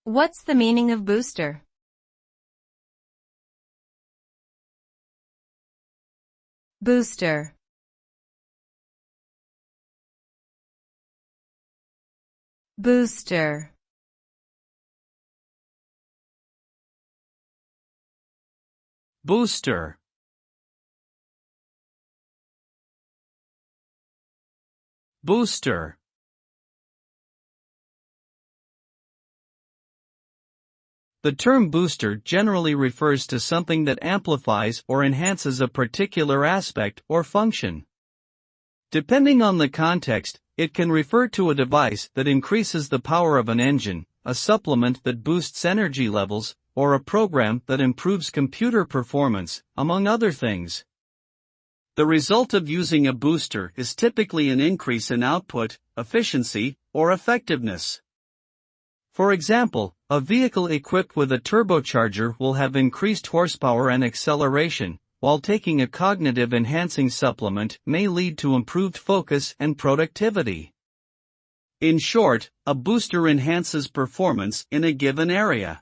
What's the meaning of booster? Booster. Booster. Booster. Booster. The term booster generally refers to something that amplifies or enhances a particular aspect or function. Depending on the context, it can refer to a device that increases the power of an engine, a supplement that boosts energy levels, or a program that improves computer performance, among other things. The result of using a booster is typically an increase in output, efficiency, or effectiveness. For example, a vehicle equipped with a turbocharger will have increased horsepower and acceleration, while taking a cognitive-enhancing supplement may lead to improved focus and productivity. In short, a booster enhances performance in a given area.